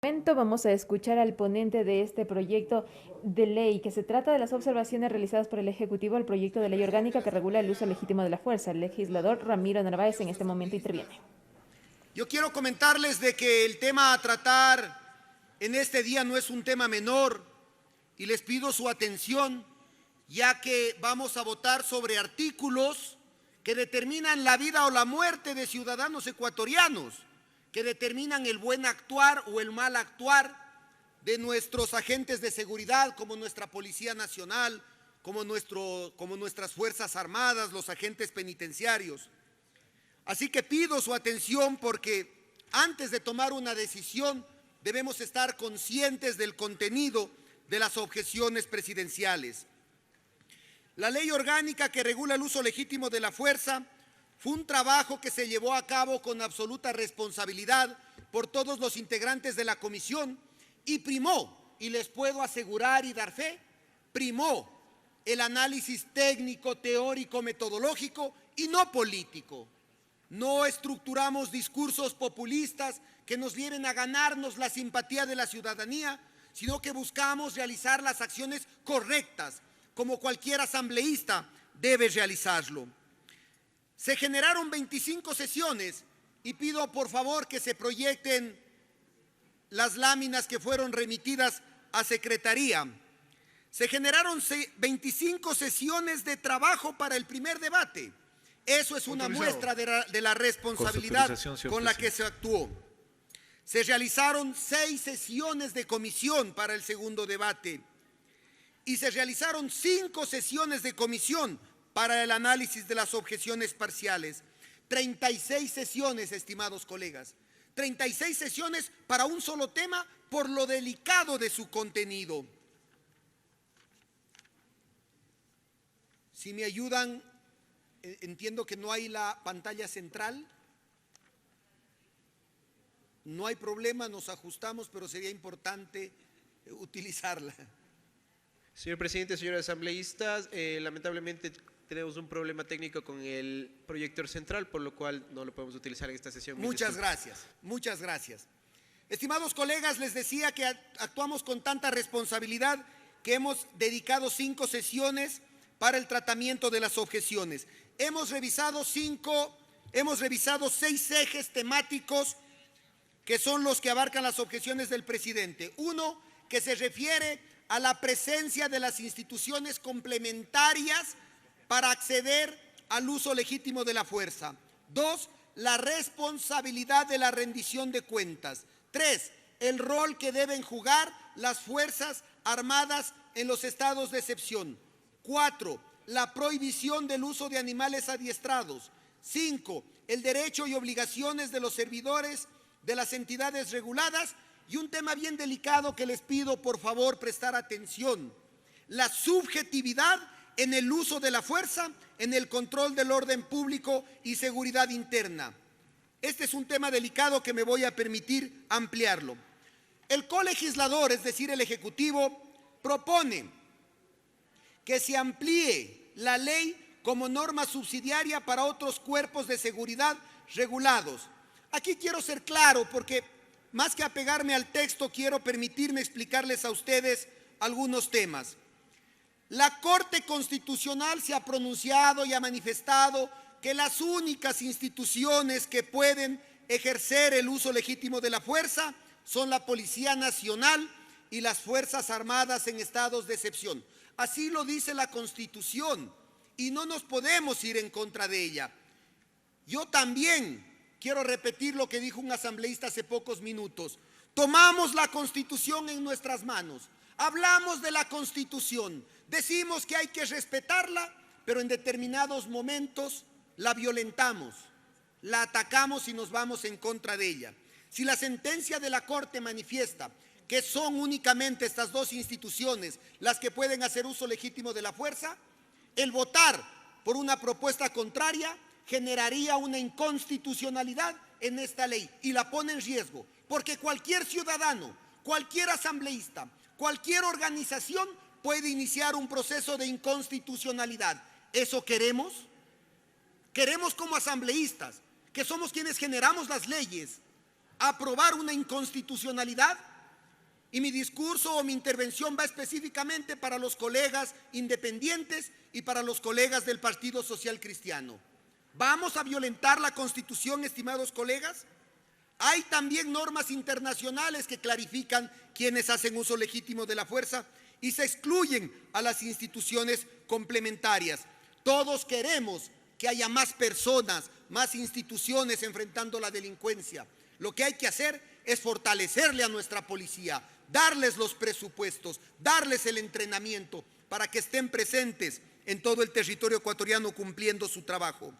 Vamos a escuchar al ponente de este proyecto de ley, que se trata de las observaciones realizadas por el Ejecutivo al proyecto de ley orgánica que regula el uso legítimo de la fuerza. El legislador Ramiro Narváez en este momento interviene. Yo quiero comentarles de que el tema a tratar en este día no es un tema menor y les pido su atención, ya que vamos a votar sobre artículos que determinan la vida o la muerte de ciudadanos ecuatorianos, que determinan el buen actuar o el mal actuar de nuestros agentes de seguridad, como nuestra Policía Nacional, como nuestras Fuerzas Armadas, los agentes penitenciarios. Así que pido su atención porque antes de tomar una decisión debemos estar conscientes del contenido de las objeciones presidenciales. La ley orgánica que regula el uso legítimo de la fuerza fue un trabajo que se llevó a cabo con absoluta responsabilidad por todos los integrantes de la comisión y primó, y les puedo asegurar y dar fe, primó el análisis técnico, teórico, metodológico y no político. No estructuramos discursos populistas que nos lleven a ganarnos la simpatía de la ciudadanía, sino que buscamos realizar las acciones correctas, como cualquier asambleísta debe realizarlo. Se generaron 25 sesiones y pido por favor que se proyecten las láminas que fueron remitidas a Secretaría. Se generaron 25 sesiones de trabajo para el primer debate. Eso es una muestra de la responsabilidad con la que se actuó. Se realizaron 6 sesiones de comisión para el segundo debate y se realizaron 5 sesiones de comisión para el análisis de las objeciones parciales. 36 sesiones, estimados colegas. 36 sesiones para un solo tema por lo delicado de su contenido. Si me ayudan, entiendo que no hay la pantalla central. No hay problema, nos ajustamos, pero sería importante utilizarla. Señor presidente, señores asambleístas, lamentablemente tenemos un problema técnico con el proyector central, por lo cual no lo podemos utilizar en esta sesión. Muchas gracias, muchas gracias. Estimados colegas, les decía que actuamos con tanta responsabilidad que hemos dedicado 5 sesiones para el tratamiento de las objeciones. Hemos revisado 6 ejes temáticos que son los que abarcan las objeciones del presidente. Uno, que se refiere a la presencia de las instituciones complementarias para acceder al uso legítimo de la fuerza. 2, la responsabilidad de la rendición de cuentas. 3, el rol que deben jugar las Fuerzas Armadas en los estados de excepción. 4, la prohibición del uso de animales adiestrados. 5, el derecho y obligaciones de los servidores de las entidades reguladas. Y un tema bien delicado que les pido por favor prestar atención: la subjetividad en el uso de la fuerza, en el control del orden público y seguridad interna. Este es un tema delicado que me voy a permitir ampliarlo. El colegislador, es decir, el Ejecutivo, propone que se amplíe la ley como norma subsidiaria para otros cuerpos de seguridad regulados. Aquí quiero ser claro porque más que apegarme al texto, quiero permitirme explicarles a ustedes algunos temas. La Corte Constitucional se ha pronunciado y ha manifestado que las únicas instituciones que pueden ejercer el uso legítimo de la fuerza son la Policía Nacional y las Fuerzas Armadas en estados de excepción. Así lo dice la Constitución y no nos podemos ir en contra de ella. Yo también quiero repetir lo que dijo un asambleísta hace pocos minutos. Tomamos la Constitución en nuestras manos, hablamos de la Constitución, decimos que hay que respetarla, pero en determinados momentos la violentamos, la atacamos y nos vamos en contra de ella. Si la sentencia de la Corte manifiesta que son únicamente estas 2 instituciones las que pueden hacer uso legítimo de la fuerza, el votar por una propuesta contraria generaría una inconstitucionalidad en esta ley y la pone en riesgo, porque cualquier ciudadano, cualquier asambleísta, cualquier organización puede iniciar un proceso de inconstitucionalidad. ¿Eso queremos? Queremos como asambleístas, que somos quienes generamos las leyes, aprobar una inconstitucionalidad. Y mi discurso o mi intervención va específicamente para los colegas independientes y para los colegas del Partido Social Cristiano. ¿Vamos a violentar la Constitución, estimados colegas? Hay también normas internacionales que clarifican quiénes hacen uso legítimo de la fuerza y se excluyen a las instituciones complementarias. Todos queremos que haya más personas, más instituciones enfrentando la delincuencia. Lo que hay que hacer es fortalecerle a nuestra policía, darles los presupuestos, darles el entrenamiento para que estén presentes en todo el territorio ecuatoriano cumpliendo su trabajo.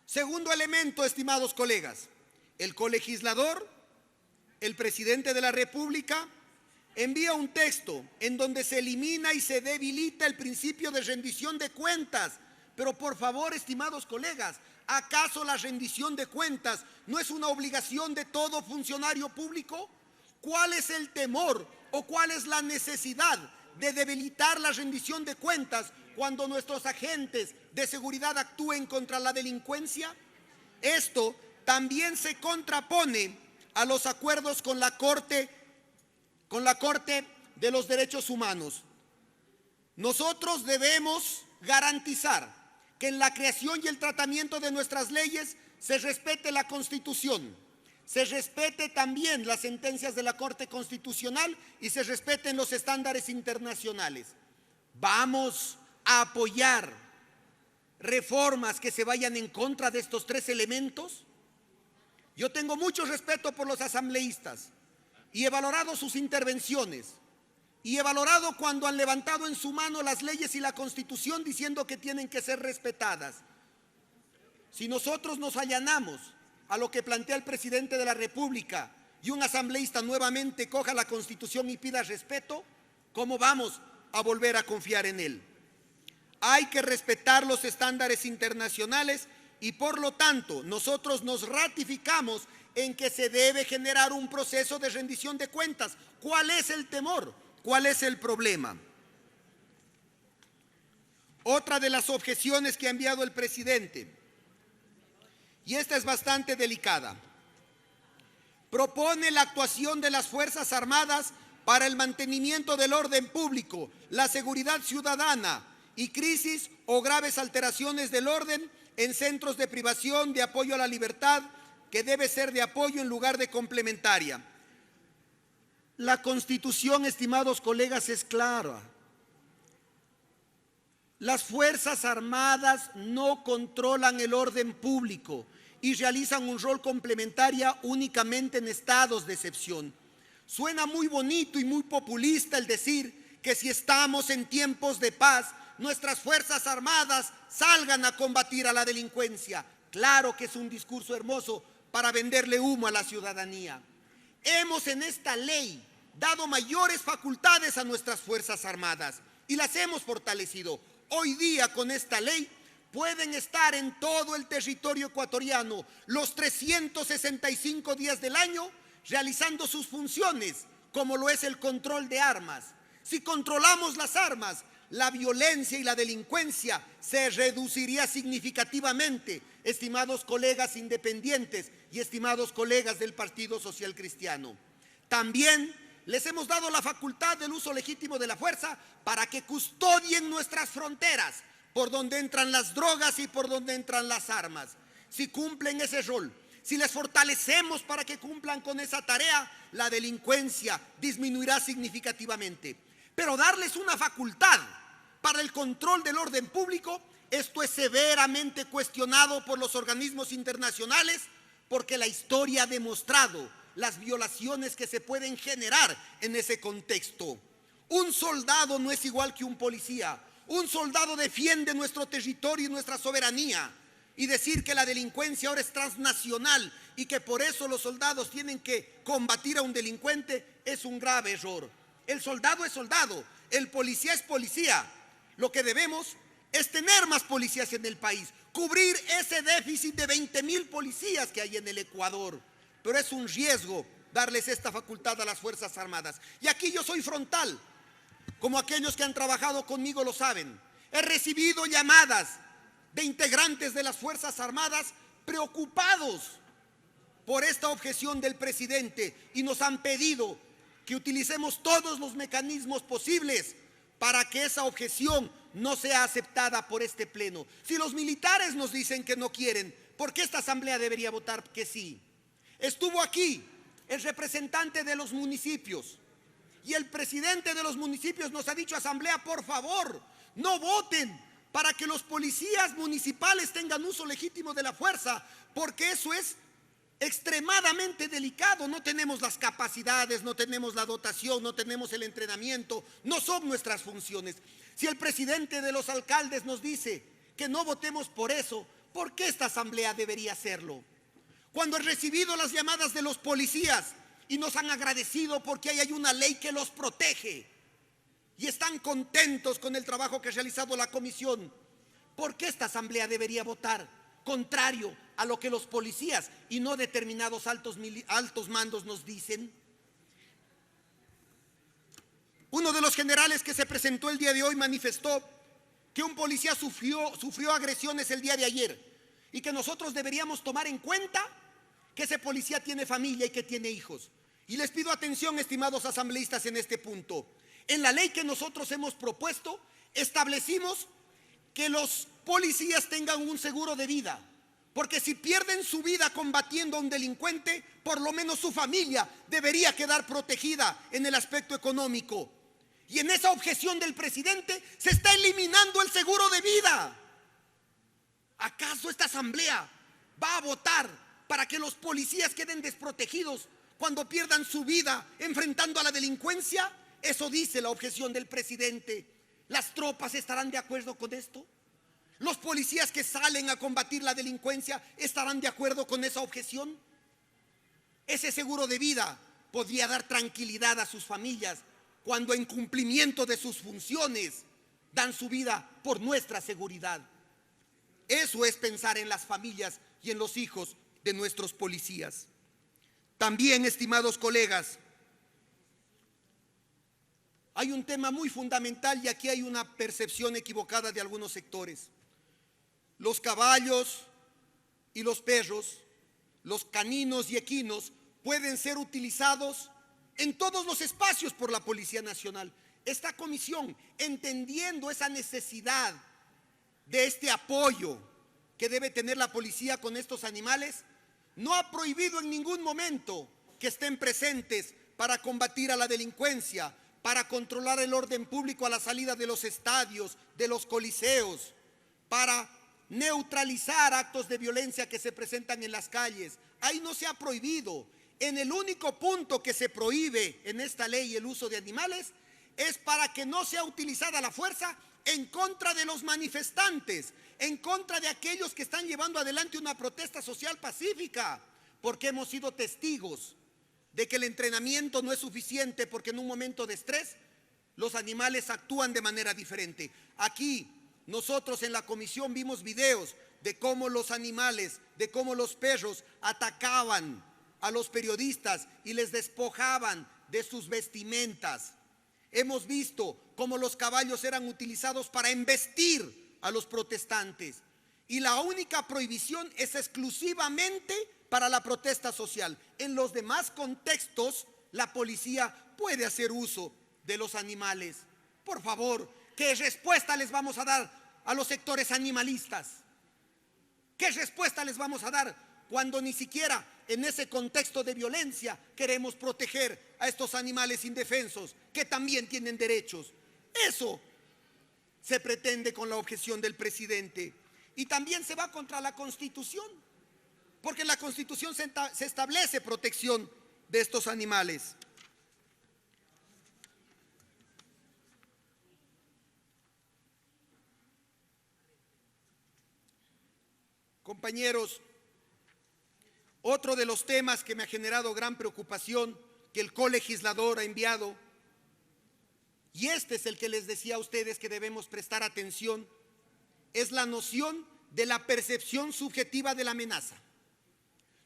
Segundo elemento, estimados colegas, el colegislador, el presidente de la República, envía un texto en donde se elimina y se debilita el principio de rendición de cuentas. Pero por favor, estimados colegas, ¿acaso la rendición de cuentas no es una obligación de todo funcionario público? ¿Cuál es el temor o cuál es la necesidad de debilitar la rendición de cuentas cuando nuestros agentes de seguridad actúen contra la delincuencia? Esto también se contrapone a los acuerdos con la Corte de los Derechos Humanos. Nosotros debemos garantizar que en la creación y el tratamiento de nuestras leyes se respete la Constitución, se respete también las sentencias de la Corte Constitucional y se respeten los estándares internacionales. Vamos a apoyar reformas que se vayan en contra de estos tres elementos. Yo tengo mucho respeto por los asambleístas y he valorado sus intervenciones y he valorado cuando han levantado en su mano las leyes y la Constitución diciendo que tienen que ser respetadas. Si nosotros nos allanamos a lo que plantea el presidente de la República y un asambleísta nuevamente coja la Constitución y pida respeto, ¿cómo vamos a volver a confiar en él? Hay que respetar los estándares internacionales y por lo tanto nosotros nos ratificamos en que se debe generar un proceso de rendición de cuentas. ¿Cuál es el temor? ¿Cuál es el problema? Otra de las objeciones que ha enviado el presidente, y esta es bastante delicada, propone la actuación de las Fuerzas Armadas para el mantenimiento del orden público, la seguridad ciudadana y crisis o graves alteraciones del orden en centros de privación de apoyo a la libertad, que debe ser de apoyo en lugar de complementaria. La Constitución, estimados colegas, es clara. Las Fuerzas Armadas no controlan el orden público y realizan un rol complementario únicamente en estados de excepción. Suena muy bonito y muy populista el decir que si estamos en tiempos de paz, nuestras Fuerzas Armadas salgan a combatir a la delincuencia. Claro que es un discurso hermoso para venderle humo a la ciudadanía. Hemos en esta ley dado mayores facultades a nuestras Fuerzas Armadas y las hemos fortalecido. Hoy día con esta ley pueden estar en todo el territorio ecuatoriano los 365 días del año realizando sus funciones, como lo es el control de armas. Si controlamos las armas, la violencia y la delincuencia se reduciría significativamente, estimados colegas independientes y estimados colegas del Partido Social Cristiano. También les hemos dado la facultad del uso legítimo de la fuerza para que custodien nuestras fronteras, por donde entran las drogas y por donde entran las armas. Si cumplen ese rol, si les fortalecemos para que cumplan con esa tarea, la delincuencia disminuirá significativamente. Pero darles una facultad para el control del orden público, esto es severamente cuestionado por los organismos internacionales, porque la historia ha demostrado las violaciones que se pueden generar en ese contexto. Un soldado no es igual que un policía. Un soldado defiende nuestro territorio y nuestra soberanía. Y decir que la delincuencia ahora es transnacional y que por eso los soldados tienen que combatir a un delincuente es un grave error. El soldado es soldado, el policía es policía. Lo que debemos es tener más policías en el país, cubrir ese déficit de 20,000 policías que hay en el Ecuador. Pero es un riesgo darles esta facultad a las Fuerzas Armadas. Y aquí yo soy frontal, como aquellos que han trabajado conmigo lo saben. He recibido llamadas de integrantes de las Fuerzas Armadas preocupados por esta objeción del presidente y nos han pedido que utilicemos todos los mecanismos posibles para que esa objeción no sea aceptada por este pleno. Si los militares nos dicen que no quieren, ¿por qué esta asamblea debería votar que sí? Estuvo aquí el representante de los municipios y el presidente de los municipios nos ha dicho: asamblea, por favor, no voten para que los policías municipales tengan uso legítimo de la fuerza, porque eso es extremadamente delicado. No tenemos las capacidades, no tenemos la dotación, no tenemos el entrenamiento, no son nuestras funciones. Si el presidente de los alcaldes nos dice que no votemos por eso, ¿por qué esta asamblea debería hacerlo? Cuando he recibido las llamadas de los policías y nos han agradecido porque ahí hay una ley que los protege y están contentos con el trabajo que ha realizado la comisión, ¿por qué esta asamblea debería votar contrario a lo que los policías y no determinados altos mandos nos dicen? Uno de los generales que se presentó el día de hoy manifestó que un policía sufrió agresiones el día de ayer y que nosotros deberíamos tomar en cuenta que ese policía tiene familia y que tiene hijos. Y les pido atención, estimados asambleístas, en este punto. En la ley que nosotros hemos propuesto, establecimos que los policías tengan un seguro de vida, porque si pierden su vida combatiendo a un delincuente, por lo menos su familia debería quedar protegida en el aspecto económico. Y en esa objeción del presidente se está eliminando el seguro de vida. ¿Acaso esta asamblea va a votar para que los policías queden desprotegidos cuando pierdan su vida enfrentando a la delincuencia? Eso dice la objeción del presidente. ¿Las tropas estarán de acuerdo con esto? ¿Los policías que salen a combatir la delincuencia estarán de acuerdo con esa objeción? Ese seguro de vida podría dar tranquilidad a sus familias cuando en cumplimiento de sus funciones dan su vida por nuestra seguridad. Eso es pensar en las familias y en los hijos de nuestros policías. También, estimados colegas, hay un tema muy fundamental y aquí hay una percepción equivocada de algunos sectores. Los caballos y los perros, los caninos y equinos, pueden ser utilizados en todos los espacios por la Policía Nacional. Esta comisión, entendiendo esa necesidad de este apoyo que debe tener la policía con estos animales, no ha prohibido en ningún momento que estén presentes para combatir a la delincuencia, para controlar el orden público a la salida de los estadios, de los coliseos, para neutralizar actos de violencia que se presentan en las calles. Ahí no se ha prohibido. En el único punto que se prohíbe en esta ley el uso de animales es para que no sea utilizada la fuerza en contra de los manifestantes, en contra de aquellos que están llevando adelante una protesta social pacífica, porque hemos sido testigos de que el entrenamiento no es suficiente, porque en un momento de estrés los animales actúan de manera diferente. Aquí nosotros en la comisión vimos videos de cómo los animales, de cómo los perros atacaban a los periodistas y les despojaban de sus vestimentas. Hemos visto cómo los caballos eran utilizados para embestir a los protestantes. Y la única prohibición es exclusivamente para la protesta social. En los demás contextos, la policía puede hacer uso de los animales. Por favor, ¿qué respuesta les vamos a dar a los sectores animalistas? ¿Qué respuesta les vamos a dar cuando ni siquiera en ese contexto de violencia queremos proteger a estos animales indefensos que también tienen derechos? Eso se pretende con la objeción del presidente. Y también se va contra la Constitución, porque en la Constitución se establece protección de estos animales. Compañeros, otro de los temas que me ha generado gran preocupación, que el colegislador ha enviado, y este es el que les decía a ustedes que debemos prestar atención, es la noción de la percepción subjetiva de la amenaza.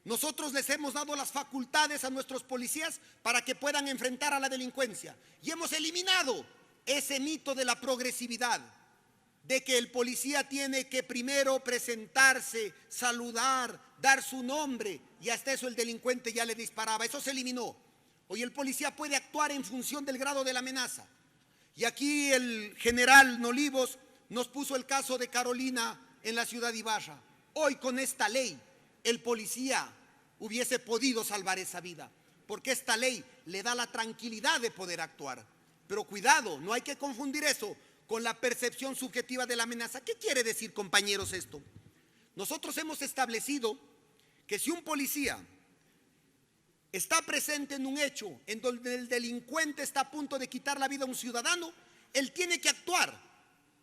Nosotros les hemos dado las facultades a nuestros policías para que puedan enfrentar a la delincuencia y hemos eliminado ese mito de la progresividad, de que el policía tiene que primero presentarse, saludar, dar su nombre y hasta eso el delincuente ya le disparaba. Eso se eliminó. Hoy el policía puede actuar en función del grado de la amenaza. Y aquí el general Nolivos nos puso el caso de Carolina en la ciudad de Ibarra. Hoy con esta ley el policía hubiese podido salvar esa vida, porque esta ley le da la tranquilidad de poder actuar. Pero cuidado, no hay que confundir eso con la percepción subjetiva de la amenaza. ¿Qué quiere decir, compañeros, esto? Nosotros hemos establecido que si un policía está presente en un hecho en donde el delincuente está a punto de quitar la vida a un ciudadano, él tiene que actuar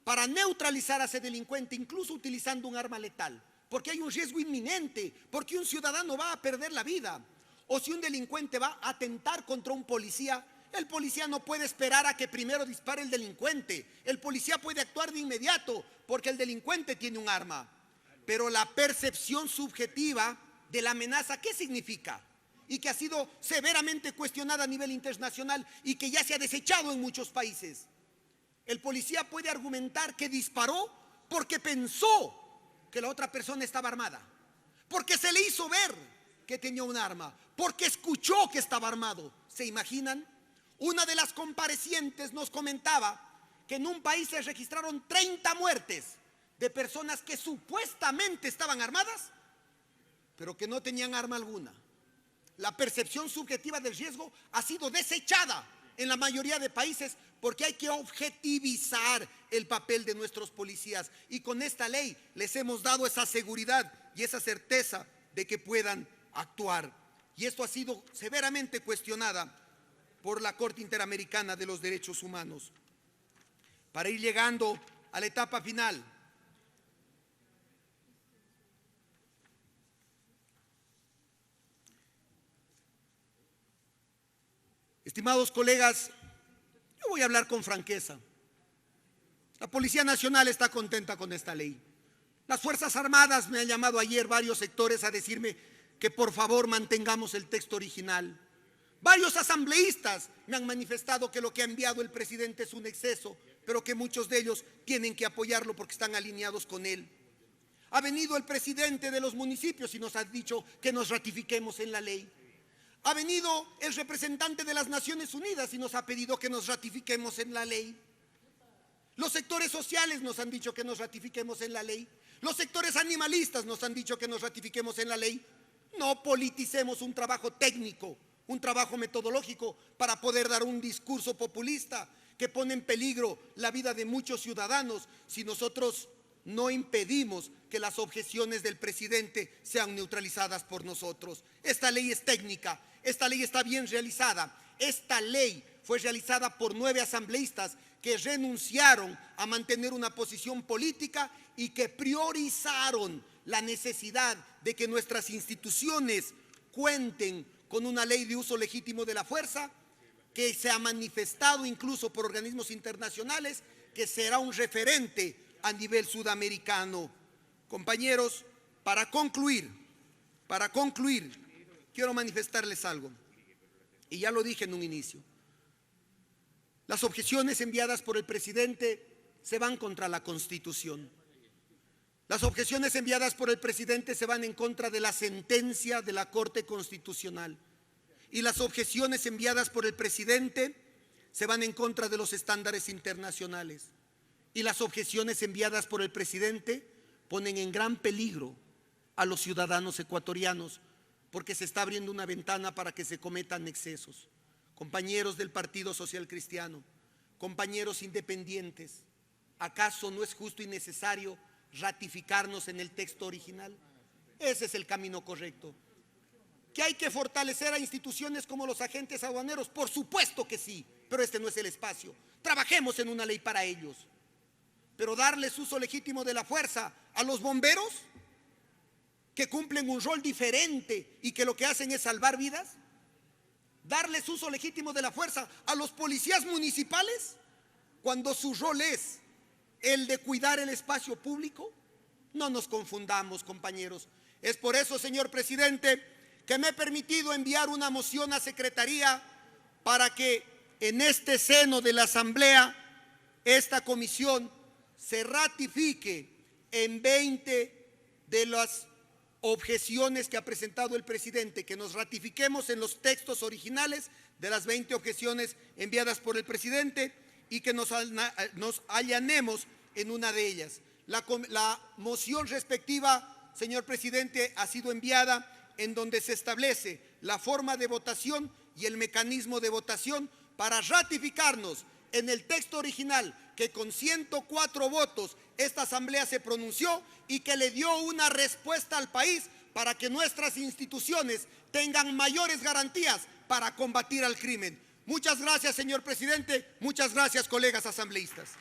para neutralizar a ese delincuente, incluso utilizando un arma letal, porque hay un riesgo inminente, porque un ciudadano va a perder la vida, o si un delincuente va a atentar contra un policía, el policía no puede esperar a que primero dispare el delincuente, el policía puede actuar de inmediato, porque el delincuente tiene un arma. Pero la percepción subjetiva de la amenaza, ¿qué significa? Y que ha sido severamente cuestionada a nivel internacional y que ya se ha desechado en muchos países. El policía puede argumentar que disparó porque pensó que la otra persona estaba armada, porque se le hizo ver que tenía un arma, porque escuchó que estaba armado. ¿Se imaginan? Una de las comparecientes nos comentaba que en un país se registraron 30 muertes de personas que supuestamente estaban armadas, pero que no tenían arma alguna. La percepción subjetiva del riesgo ha sido desechada en la mayoría de países porque hay que objetivizar el papel de nuestros policías, y con esta ley les hemos dado esa seguridad y esa certeza de que puedan actuar. Y esto ha sido severamente cuestionada por la Corte Interamericana de los Derechos Humanos. Para ir llegando a la etapa final, estimados colegas, yo voy a hablar con franqueza. La Policía Nacional está contenta con esta ley. Las Fuerzas Armadas me han llamado ayer varios sectores a decirme que por favor mantengamos el texto original. Varios asambleístas me han manifestado que lo que ha enviado el presidente es un exceso, pero que muchos de ellos tienen que apoyarlo porque están alineados con él. Ha venido el presidente de los municipios y nos ha dicho que nos ratifiquemos en la ley. Ha venido el representante de las Naciones Unidas y nos ha pedido que nos ratifiquemos en la ley. Los sectores sociales nos han dicho que nos ratifiquemos en la ley. Los sectores animalistas nos han dicho que nos ratifiquemos en la ley. No politicemos un trabajo técnico, un trabajo metodológico para poder dar un discurso populista que pone en peligro la vida de muchos ciudadanos si nosotros no impedimos que las objeciones del presidente sean neutralizadas por nosotros. Esta ley es técnica, esta ley está bien realizada. Esta ley fue realizada por 9 asambleístas que renunciaron a mantener una posición política y que priorizaron la necesidad de que nuestras instituciones cuenten con una ley de uso legítimo de la fuerza, que se ha manifestado incluso por organismos internacionales, que será un referente a nivel sudamericano. Compañeros, para concluir, quiero manifestarles algo, y ya lo dije en un inicio. Las objeciones enviadas por el presidente se van contra la Constitución. Las objeciones enviadas por el presidente se van en contra de la sentencia de la Corte Constitucional. Y las objeciones enviadas por el presidente se van en contra de los estándares internacionales. Y las objeciones enviadas por el presidente ponen en gran peligro a los ciudadanos ecuatorianos, porque se está abriendo una ventana para que se cometan excesos. Compañeros del Partido Social Cristiano, compañeros independientes, ¿acaso no es justo y necesario ratificarnos en el texto original? Ese es el camino correcto. ¿Que hay que fortalecer a instituciones como los agentes aduaneros? Por supuesto que sí, pero este no es el espacio. Trabajemos en una ley para ellos. Pero darles uso legítimo de la fuerza a los bomberos, que cumplen un rol diferente y que lo que hacen es salvar vidas. Darles uso legítimo de la fuerza a los policías municipales, cuando su rol es el de cuidar el espacio público. No nos confundamos, compañeros. Es por eso, señor presidente, que me he permitido enviar una moción a Secretaría para que en este seno de la Asamblea esta comisión se ratifique en 20 de las objeciones que ha presentado el presidente, que nos ratifiquemos en los textos originales de las 20 objeciones enviadas por el presidente y que nos allanemos en una de ellas. La moción respectiva, señor presidente, ha sido enviada en donde se establece la forma de votación y el mecanismo de votación para ratificarnos en el texto original que con 104 votos esta Asamblea se pronunció y que le dio una respuesta al país para que nuestras instituciones tengan mayores garantías para combatir al crimen. Muchas gracias, señor presidente. Muchas gracias, colegas asambleístas.